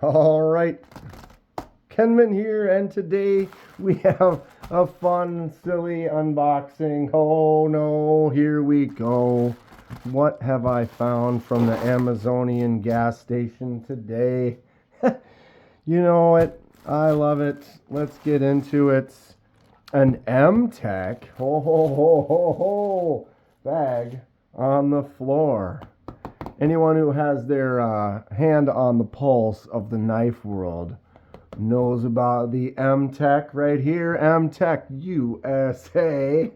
All right, Kenman here, and today we have a fun, silly unboxing. Oh no, here we go. What have I found from the Amazonian gas station today? You know it, I love it. Let's get into it. An M-Tech, ho ho ho ho ho, bag on the floor. Anyone who has their hand on the pulse of the knife world knows about the M-Tech right here. M-Tech USA.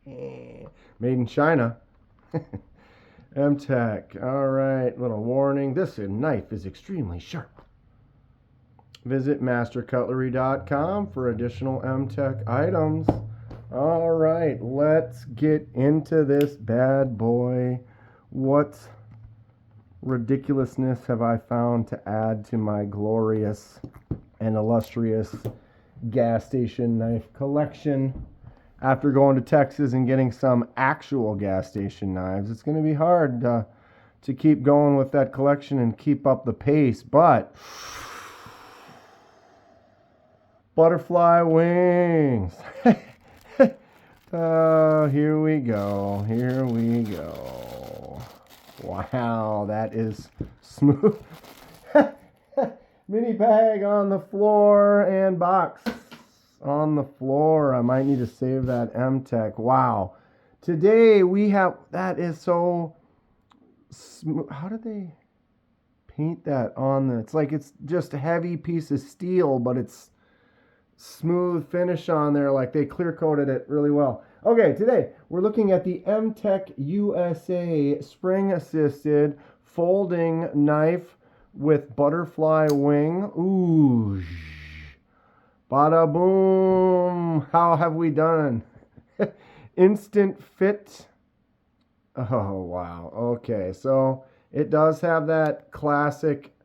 Made in China. M-Tech. All right, little warning. This knife is extremely sharp. Visit mastercutlery.com for additional M-Tech items. All right, let's get into this bad boy. What ridiculousness have I found to add to my glorious and illustrious gas station knife collection? After going to Texas and getting some actual gas station knives, it's going to be hard to keep going with that collection and keep up the pace, but butterfly wings. Here we go. Here we go. Wow, that is smooth. Mini bag on the floor and box on the floor. I might need to save that M-Tech. Wow. Today we have, that is so smooth. How did they paint that on there? It's like it's just a heavy piece of steel, but it's smooth finish on there, like they clear coated it really well. Okay, today we're looking at the M-Tech USA spring assisted folding knife with butterfly wing. Ooh, bada boom. How have we done? Instant fit. Oh wow. Okay, so it does have that classic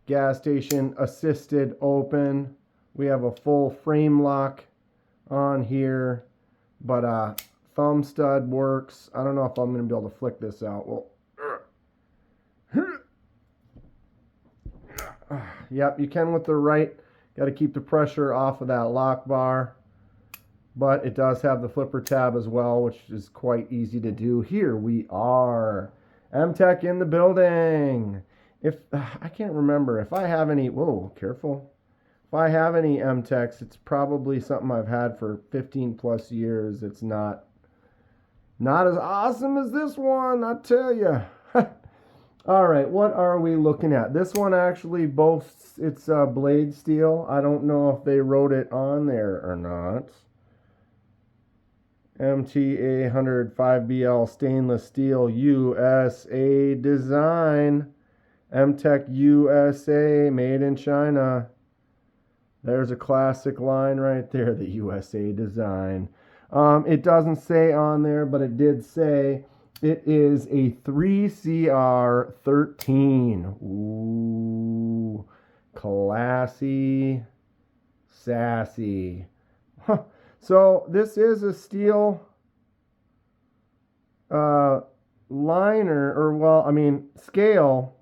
gas station assisted open. We have a full frame lock on here, but thumb stud works. I don't know if I'm going to be able to flick this out. Well, yep, you can with the right. Got to keep the pressure off of that lock bar, but it does have the flipper tab as well, which is quite easy to do. Here we are, M-Tech in the building. If I can't remember if I have any. Whoa, careful. If I have any M-Techs, it's probably something I've had for 15 plus years. It's not as awesome as this one, I tell you. All right, what are we looking at? This one actually boasts its blade steel. I don't know if they wrote it on there or not. MTA 105 BL stainless steel USA design. M-Tech USA made in China. There's a classic line right there, the USA design. It doesn't say on there, but it did say it is a 3CR13. Ooh, classy, sassy. Huh. So this is a steel liner, or scale.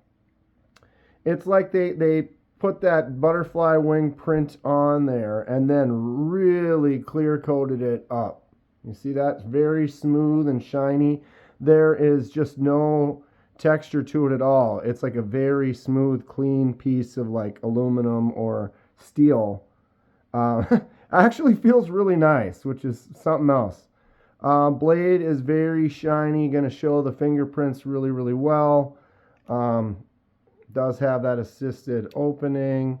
It's like they put that butterfly wing print on there and then really clear coated it up. You see that? It's very smooth and shiny. There is just no texture to it at all. It's like a very smooth, clean piece of like aluminum or steel. Actually feels really nice, which is something else. Blade is very shiny, going to show the fingerprints really, really well. Does have that assisted opening.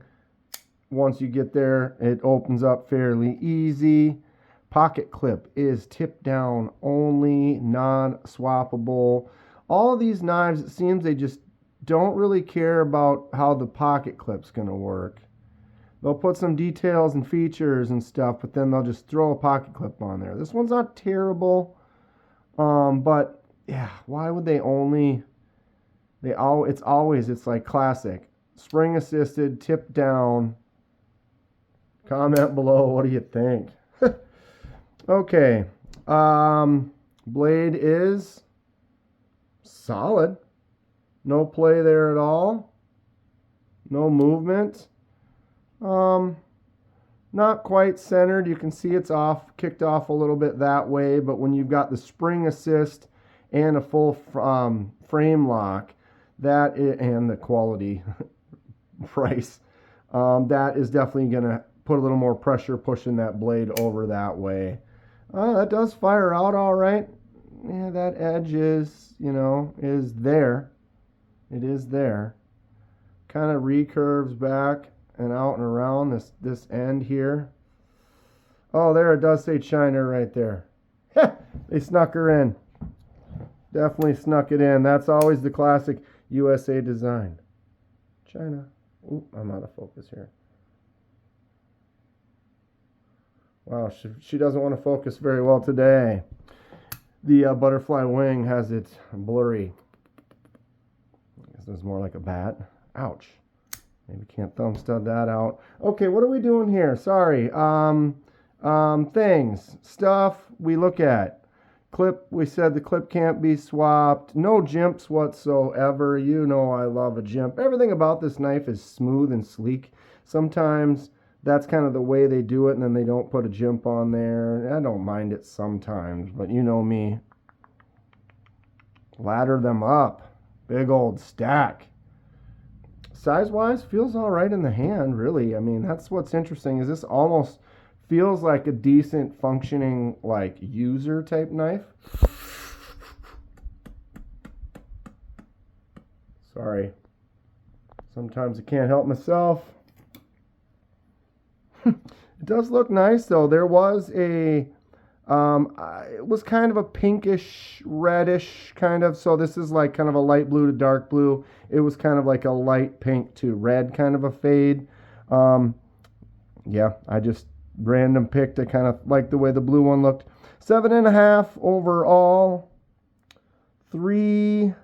Once you get there, it opens up fairly easy. Pocket clip is tip down only, non-swappable. All of these knives, it seems they just don't really care about how the pocket clip's going to work. They'll put some details and features and stuff, but then they'll just throw a pocket clip on there. This one's not terrible, but yeah, why would they only... It's like classic. Spring assisted, tip down. Comment below, what do you think? Okay. Blade is solid. No play there at all. No movement. Not quite centered. You can see it's kicked off a little bit that way, but when you've got the spring assist and a full frame lock, and the quality price, that is definitely going to put a little more pressure pushing that blade over that way. That does fire out all right. Yeah, that edge is there. It is there. Kind of recurves back and out and around this end here. Oh, there it does say China right there. They snuck her in. Definitely snuck it in. That's always the classic USA design. China. Ooh, I'm out of focus here. Wow, she doesn't want to focus very well today. The butterfly wing has it blurry. I guess it's more like a bat. Ouch. Maybe can't thumb stud that out. Okay, what are we doing here? Sorry. Things, stuff we look at. Clip, we said the clip can't be swapped. No jimps whatsoever. You know I love a jimp. Everything about this knife is smooth and sleek. Sometimes that's kind of the way they do it, and then they don't put a jimp on there. I don't mind it sometimes, but you know me. Ladder them up. Big old stack. Size-wise, feels all right in the hand, really. I mean, that's what's interesting, is this almost feels like a decent functioning, like, user type knife. Sorry. Sometimes I can't help myself. It does look nice, though. There was it was kind of a pinkish, reddish kind of, so this is like kind of a light blue to dark blue. It was kind of like a light pink to red kind of a fade. Yeah, I just random picked. I kind of like the way the blue one looked. 7.5 overall. 3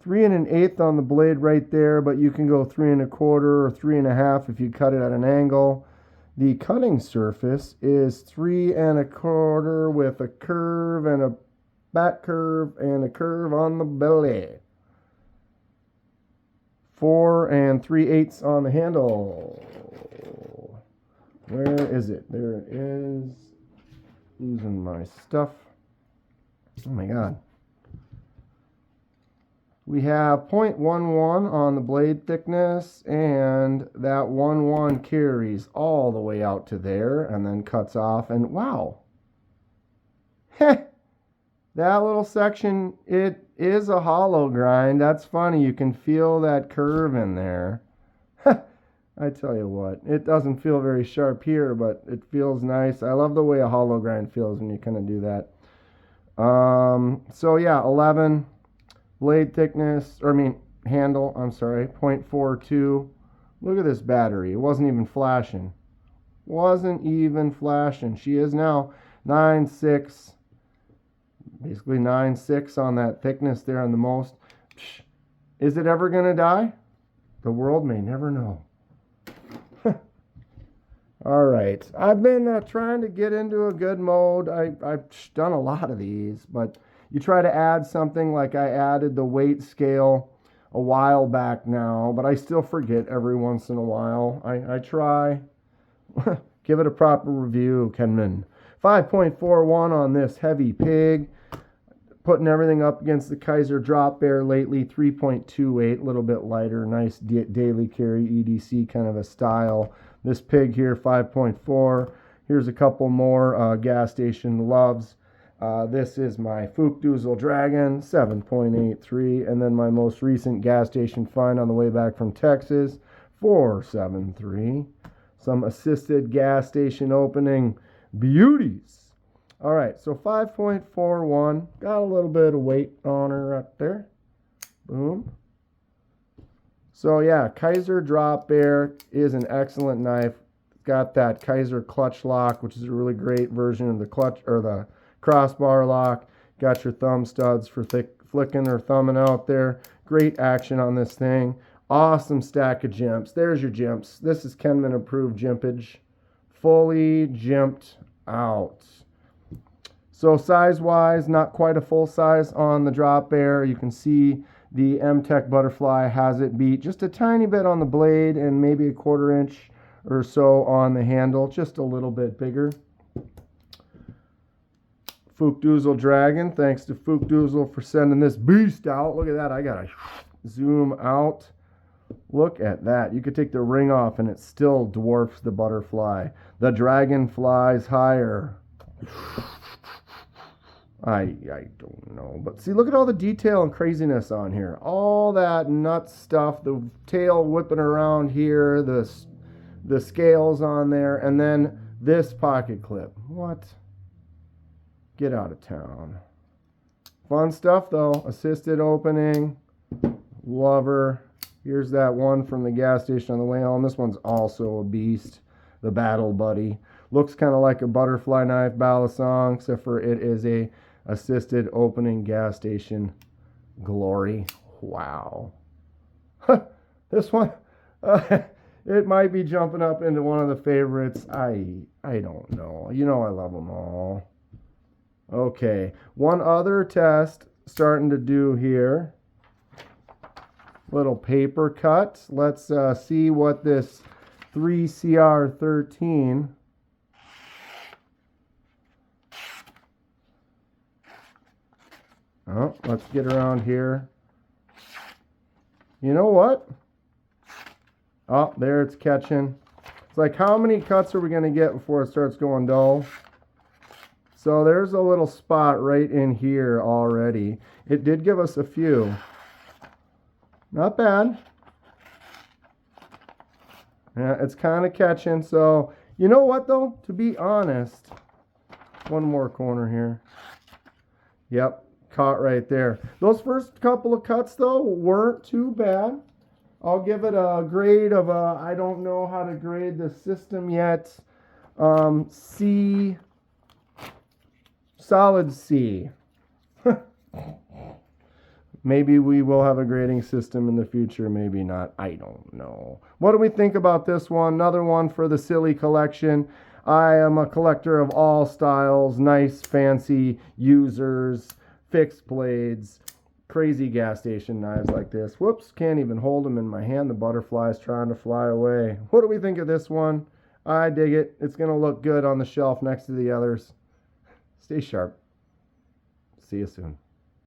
3 1/8 on the blade right there, but you can go 3 1/4 or 3.5 if you cut it at an angle. The cutting surface is 3 1/4 with a curve and a back curve and a curve on the belly. 4 3/8 on the handle. Where is it? There it is. Losing my stuff. Oh my God. We have 0.11 on the blade thickness, and that 1/1 carries all the way out to there and then cuts off. And wow, that little section, it is a hollow grind. That's funny. You can feel that curve in there. I tell you what, it doesn't feel very sharp here, but it feels nice. I love the way a hollow grind feels when you kind of do that. So yeah, 11. Blade thickness, handle, 0.42. Look at this battery. It wasn't even flashing. She is now 9.6. Basically 9.6 on that thickness there on the most. Is it ever going to die? The world may never know. All right. I've been trying to get into a good mode. I've done a lot of these, but you try to add something, like I added the weight scale a while back now, but I still forget every once in a while. I try. Give it a proper review, Kenman. 5.41 on this heavy pig. Putting everything up against the Kaiser Drop Bear lately. 3.28, a little bit lighter. Nice daily carry EDC kind of a style. This pig here, 5.4. Here's a couple more gas station loves. This is my Fookdoozle Dragon, 7.83, and then my most recent gas station find on the way back from Texas, 4.73. Some assisted gas station opening beauties. All right, so 5.41, got a little bit of weight on her right there. Boom. So yeah, Kaiser Drop Bear is an excellent knife. Got that Kaiser clutch lock, which is a really great version of the clutch or the crossbar lock. Got your thumb studs for flicking or thumbing out there. Great action on this thing. Awesome stack of jimps. There's your jimps. This is Kenman approved jimpage. Fully jimped out. So size wise, not quite a full size on the Drop Bear. You can see The M-Tech Butterfly has it beat just a tiny bit on the blade and maybe a 1/4 inch or so on the handle, just a little bit bigger. Fookdoozle Dragon, thanks to Fookdoozle for sending this beast out. Look at that, I gotta zoom out. Look at that. You could take the ring off and it still dwarfs the butterfly. The dragon flies higher. I don't know. But see, look at all the detail and craziness on here. All that nut stuff, the tail whipping around here, the scales on there, and then this pocket clip. What? Get out of town. Fun stuff, though. Assisted opening. Lover. Here's that one from the gas station on the way home. This one's also a beast. The Battle Buddy. Looks kind of like a butterfly knife balisong, except for it is a assisted opening gas station glory. Wow. This one, it might be jumping up into one of the favorites. I don't know. You know I love them all. Okay, one other test starting to do here. Little paper cut. Let's see what this 3CR13. Oh, let's get around here. You know what? Oh, there it's catching. It's like, how many cuts are we going to get before it starts going dull? So there's a little spot right in here already. It did give us a few. Not bad. Yeah, it's kind of catching. So, you know what though? To be honest, one more corner here. Yep. Caught right there. Those first couple of cuts though weren't too bad. I'll give it a grade of a, I don't know how to grade the system yet. C, solid C. Maybe we will have a grading system in the future, maybe not. I don't know. What do we think about this one? Another one for the silly collection. I am a collector of all styles, nice, fancy users, fixed blades, crazy gas station knives like this. Whoops, can't even hold them in my hand. The butterfly's trying to fly away. What do we think of this one? I dig it. It's going to look good on the shelf next to the others. Stay sharp. See you soon.